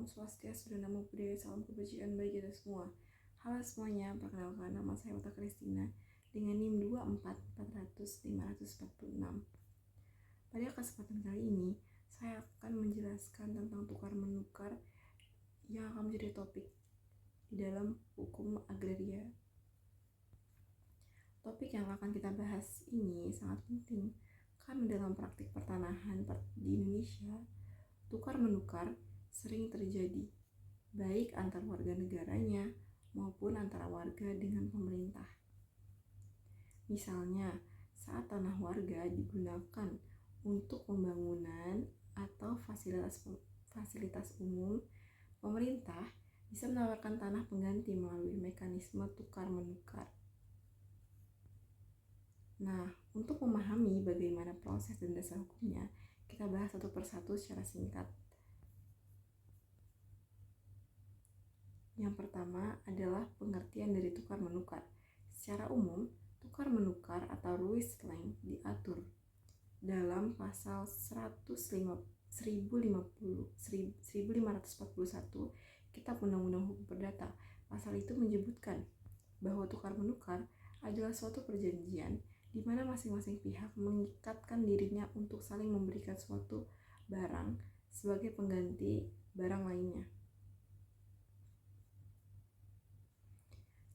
Swastiastu dan Namo Buddhaya, salam kebajikan bagi kita semua. Halo semuanya, perkenalkan nama saya Uta Kristina dengan NIM 24400-546. Pada kesempatan kali ini, saya akan menjelaskan tentang tukar-menukar yang akan menjadi topik di dalam hukum agraria. Topik yang akan kita bahas ini sangat penting karena dalam praktik pertanahan di Indonesia, tukar-menukar sering terjadi, baik antar warga negaranya maupun antara warga dengan pemerintah. Misalnya, saat tanah warga digunakan untuk pembangunan atau fasilitas umum, pemerintah bisa menawarkan tanah pengganti melalui mekanisme tukar-menukar. Nah, untuk memahami bagaimana proses dan dasar hukumnya, kita bahas satu persatu secara singkat. Yang pertama adalah pengertian dari tukar-menukar. Secara umum, tukar-menukar atau Ruislang diatur dalam pasal 1541 Kitab Undang-Undang Hukum Perdata. Pasal itu menyebutkan bahwa tukar-menukar adalah suatu perjanjian di mana masing-masing pihak mengikatkan dirinya untuk saling memberikan suatu barang sebagai pengganti barang lainnya.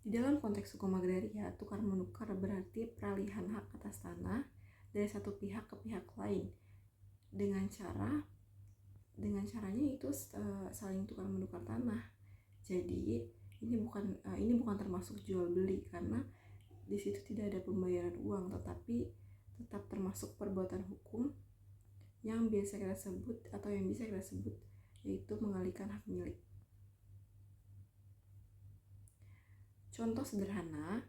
Di dalam konteks hukum agraria, tukar-menukar berarti peralihan hak atas tanah dari satu pihak ke pihak lain dengan caranya itu saling tukar-menukar tanah. Jadi ini bukan termasuk jual beli karena di situ tidak ada pembayaran uang, tetapi tetap termasuk perbuatan hukum yang bisa kita sebut yaitu mengalihkan hak milik. Contoh sederhana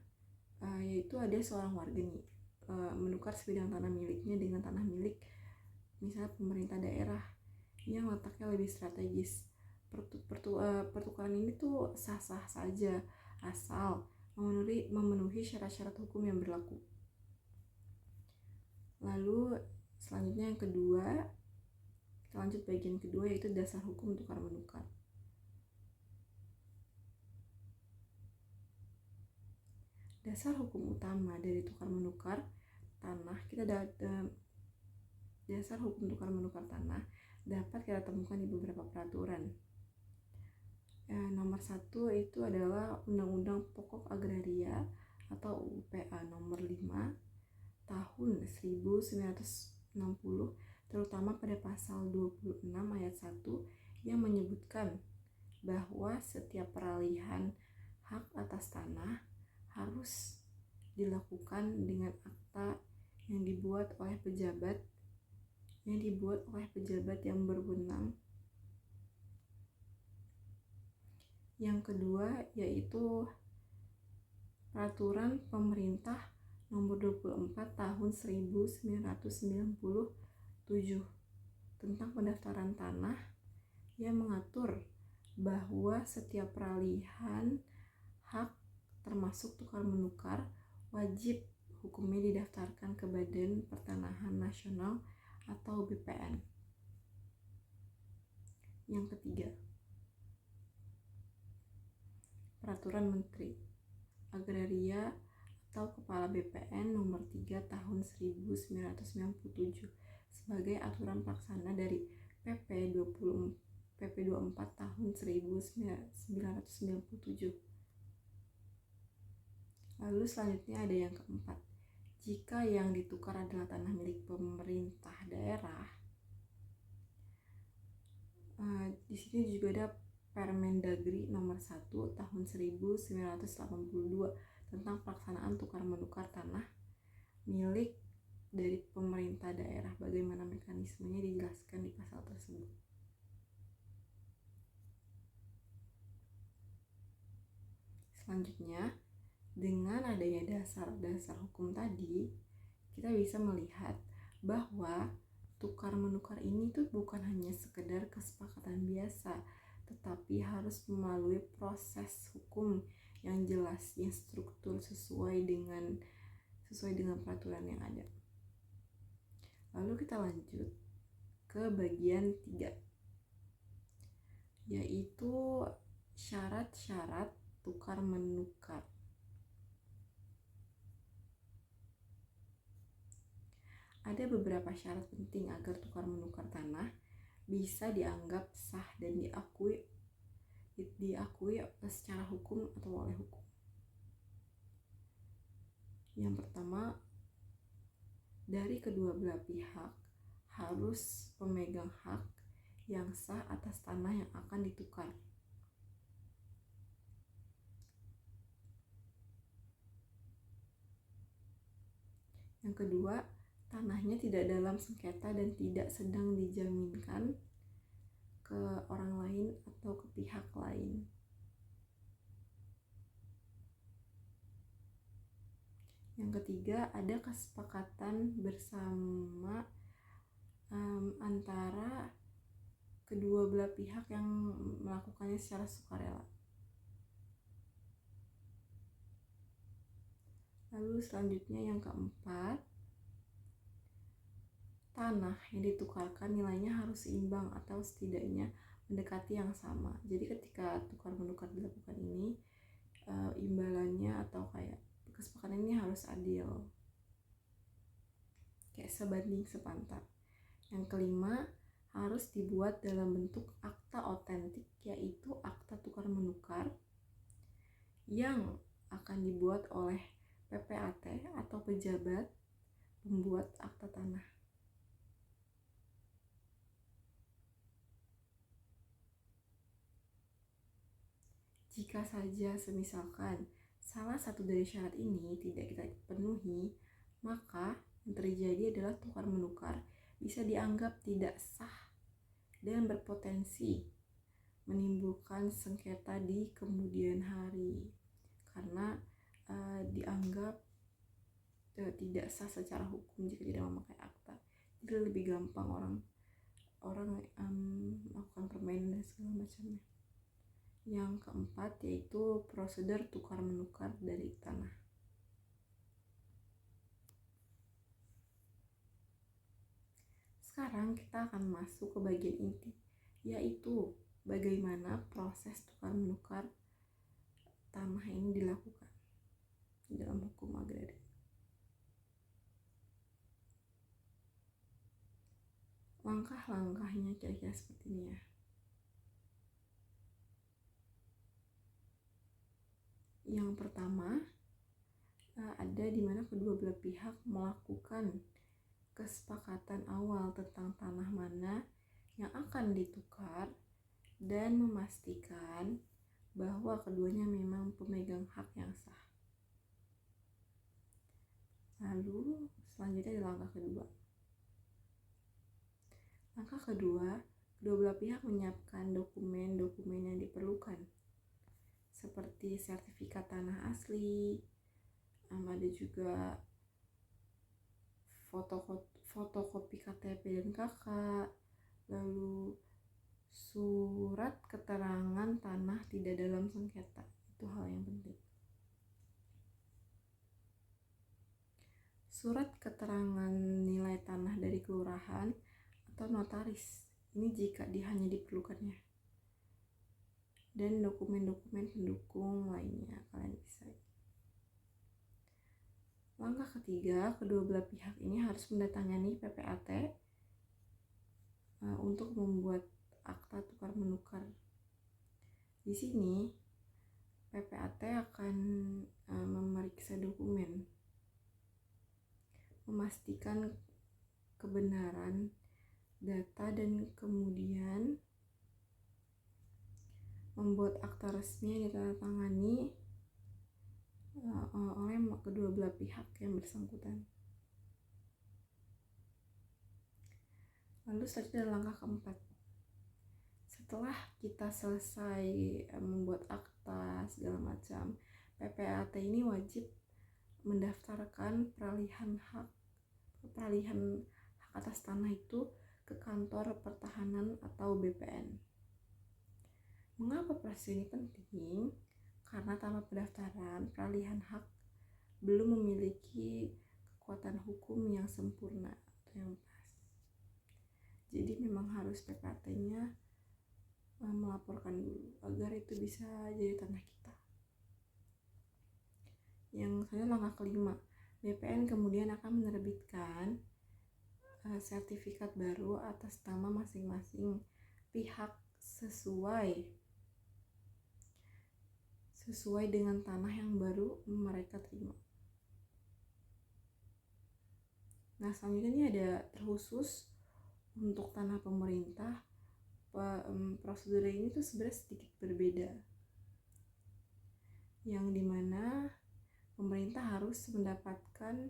yaitu ada seorang warga nih menukar sebidang tanah miliknya dengan tanah milik misalnya pemerintah daerah yang letaknya lebih strategis. Pertukaran ini tuh sah-sah saja asal memenuhi syarat-syarat hukum yang berlaku. Lalu selanjutnya yang kedua, kita lanjut bagian kedua yaitu dasar hukum tukar-menukar. Dasar hukum utama dari tukar-menukar tanah dasar hukum tukar-menukar tanah dapat kita temukan di beberapa peraturan. Nomor 1 itu adalah Undang-Undang Pokok Agraria atau UPA nomor 5 tahun 1960, terutama pada pasal 26 ayat 1 yang menyebutkan bahwa setiap peralihan hak atas tanah harus dilakukan dengan akta yang dibuat oleh pejabat yang berwenang. Yang kedua yaitu Peraturan Pemerintah nomor 24 tahun 1997 tentang pendaftaran tanah yang mengatur bahwa setiap peralihan hak termasuk tukar-menukar wajib hukumnya didaftarkan ke Badan Pertanahan Nasional atau BPN. Yang ketiga, Peraturan Menteri Agraria atau Kepala BPN nomor 3 tahun 1997 sebagai aturan pelaksana dari PP 24 tahun 1997. Lalu selanjutnya ada yang keempat. Jika yang ditukar adalah tanah milik pemerintah daerah, di sini juga ada Permendagri nomor 1 tahun 1982 tentang pelaksanaan tukar-menukar tanah milik dari pemerintah daerah. Bagaimana mekanismenya dijelaskan di pasal tersebut. Selanjutnya, dengan adanya dasar hukum tadi, kita bisa melihat bahwa tukar-menukar ini tuh bukan hanya sekedar kesepakatan biasa, tetapi harus melalui proses hukum yang jelas, yang struktur sesuai dengan peraturan yang ada. Lalu kita lanjut ke bagian 3, yaitu syarat-syarat tukar menukar. Ada beberapa syarat penting agar tukar menukar tanah bisa dianggap sah dan diakui secara hukum atau oleh hukum. Yang pertama, dari kedua belah pihak harus pemegang hak yang sah atas tanah yang akan ditukar. Yang kedua, tanahnya tidak dalam sengketa dan tidak sedang dijaminkan ke orang lain atau ke pihak lain. Yang ketiga, ada kesepakatan bersama antara kedua belah pihak yang melakukannya secara sukarela. Lalu selanjutnya yang keempat, tanah yang ditukarkan nilainya harus seimbang atau setidaknya mendekati yang sama. Jadi ketika tukar menukar dilakukan ini, imbalannya atau kayak kesepakatan ini harus adil, kayak sebanding sepantar. Yang kelima, harus dibuat dalam bentuk akta otentik, yaitu akta tukar menukar yang akan dibuat oleh PPAT atau pejabat pembuat akta tanah. Jika saja semisalkan salah satu dari syarat ini tidak kita penuhi, maka yang terjadi adalah tukar menukar bisa dianggap tidak sah dan berpotensi menimbulkan sengketa di kemudian hari karena dianggap tidak sah secara hukum jika tidak memakai akta. Jadi lebih gampang orang melakukan permainan dan segala macamnya. Yang keempat yaitu prosedur tukar menukar dari tanah. Sekarang kita akan masuk ke bagian inti, yaitu bagaimana proses tukar menukar tanah ini dilakukan dalam hukum agraria. Langkah-langkahnya kira-kira seperti ini ya. Yang pertama, ada di mana kedua belah pihak melakukan kesepakatan awal tentang tanah mana yang akan ditukar dan memastikan bahwa keduanya memang pemegang hak yang sah. Lalu selanjutnya ada langkah kedua. Langkah kedua, kedua belah pihak menyiapkan dokumen-dokumen yang diperlukan seperti sertifikat tanah asli, ada juga fotokopi KTP dan KK, lalu surat keterangan tanah tidak dalam sengketa. Itu hal yang penting. Surat keterangan nilai tanah dari kelurahan atau notaris, ini jika hanya diperlukannya. Dan dokumen-dokumen pendukung lainnya kalian bisa. Langkah ketiga, kedua belah pihak ini harus mendatangani PPAT untuk membuat akta tukar menukar. Di sini PPAT akan memeriksa dokumen, memastikan kebenaran data dan kemudian membuat akta resmi yang ditandatangani oleh kedua belah pihak yang bersangkutan. Lalu selanjutnya langkah keempat. Setelah kita selesai membuat akta segala macam, PPAT ini wajib mendaftarkan peralihan hak atas tanah itu ke kantor pertahanan atau BPN. Mengapa proses ini penting? Karena tanpa pendaftaran, peralihan hak belum memiliki kekuatan hukum yang sempurna atau yang pas. Jadi memang harus PPAT-nya melaporkan dulu agar itu bisa jadi tanah kita. Yang selanjutnya langkah kelima, BPN kemudian akan menerbitkan sertifikat baru atas nama masing-masing pihak sesuai dengan tanah yang baru mereka terima. Nah, selanjutnya ini ada terkhusus untuk tanah pemerintah. Prosedur ini tuh sebenarnya sedikit berbeda, yang dimana pemerintah harus mendapatkan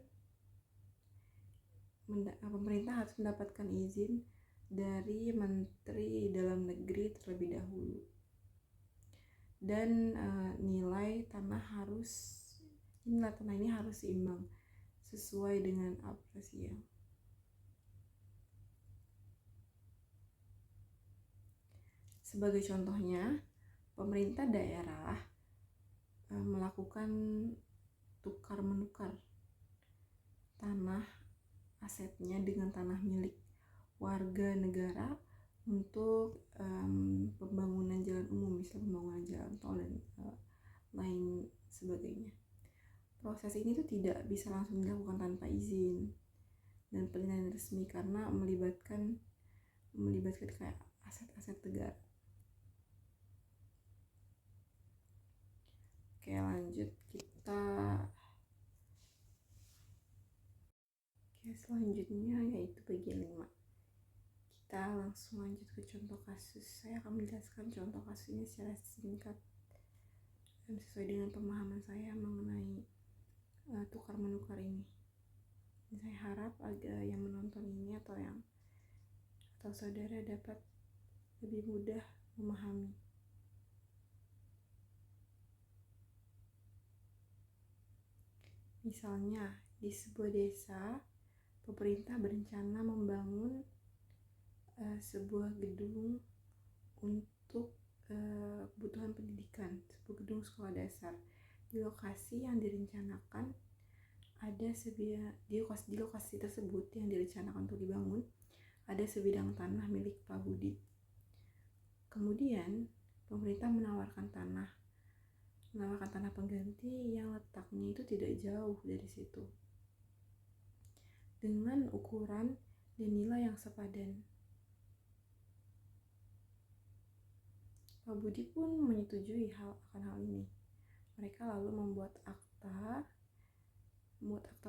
izin dari Menteri Dalam Negeri terlebih dahulu, dan nilai tanah ini harus seimbang sesuai dengan apresiasi. Sebagai contohnya, pemerintah daerah melakukan tukar menukar tanah asetnya dengan tanah milik warga negara untuk pembangunan jalan umum, misalnya pembangunan jalan tol dan lain sebagainya. Proses ini tuh tidak bisa langsung dilakukan tanpa izin dan penilaian resmi karena melibatkan kayak aset-aset negara. Oke, lanjut selanjutnya yaitu bagian 5. Kita langsung lanjut ke contoh kasus. Saya akan menjelaskan contoh kasus ini secara singkat dan sesuai dengan pemahaman saya mengenai tukar menukar ini. Saya harap agar yang menonton ini atau saudara dapat lebih mudah memahami. Misalnya, di sebuah desa, pemerintah berencana membangun sebuah gedung untuk kebutuhan pendidikan, sebuah gedung sekolah dasar. Di lokasi yang direncanakan di lokasi tersebut yang direncanakan untuk dibangun ada sebidang tanah milik Pak Budi. Kemudian pemerintah menawarkan tanah pengganti yang letaknya itu tidak jauh dari situ, dengan ukuran dan nilai yang sepadan. Pak Budi pun menyetujui akan hal ini. Mereka lalu membuat akta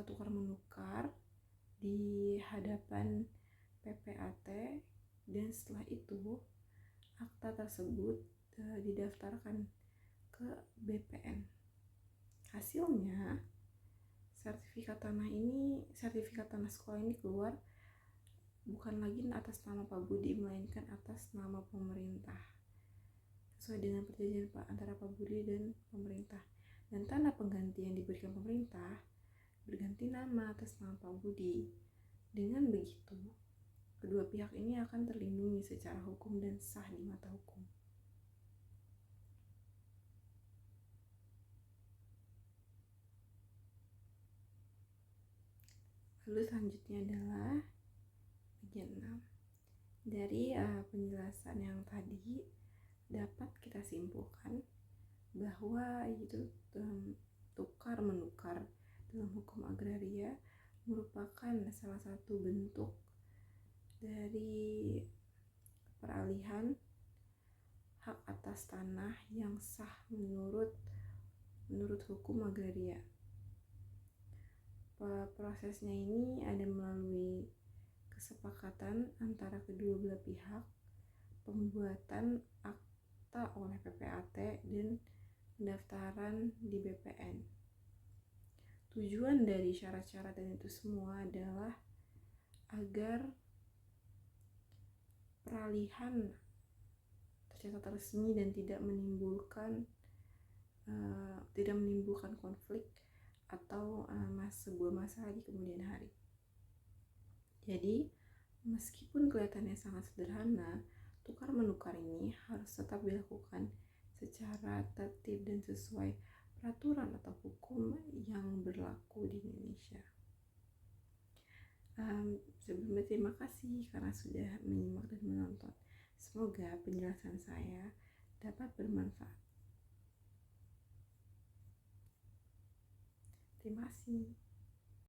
tukar menukar di hadapan PPAT, dan setelah itu akta tersebut didaftarkan ke BPN. Hasilnya sertifikat tanah sekolah ini keluar bukan lagi atas nama Pak Budi, melainkan atas nama pemerintah, sesuai dengan perjanjian antara Pak Budi dan pemerintah. Dan tanah pengganti yang diberikan pemerintah berganti nama atas nama Pak Budi. Dengan begitu, kedua pihak ini akan terlindungi secara hukum dan sah di mata hukum. Lalu selanjutnya adalah bagian 6. Dari penjelasan yang tadi dapat kita simpulkan bahwa itu tukar menukar dalam hukum agraria merupakan salah satu bentuk dari peralihan hak atas tanah yang sah menurut hukum agraria. Prosesnya ini ada melalui kesepakatan antara kedua belah pihak, pembuatan akta oleh PPAT, dan pendaftaran di BPN. Tujuan dari syarat-syarat dan itu semua adalah agar peralihan tercatat resmi dan tidak menimbulkan konflik atau sebuah masalah di kemudian hari. Jadi, meskipun kelihatannya sangat sederhana, tukar menukar ini harus tetap dilakukan secara tertib dan sesuai peraturan atau hukum yang berlaku di Indonesia. Sebelumnya terima kasih karena sudah menyimak dan menonton. Semoga penjelasan saya dapat bermanfaat. Terima kasih.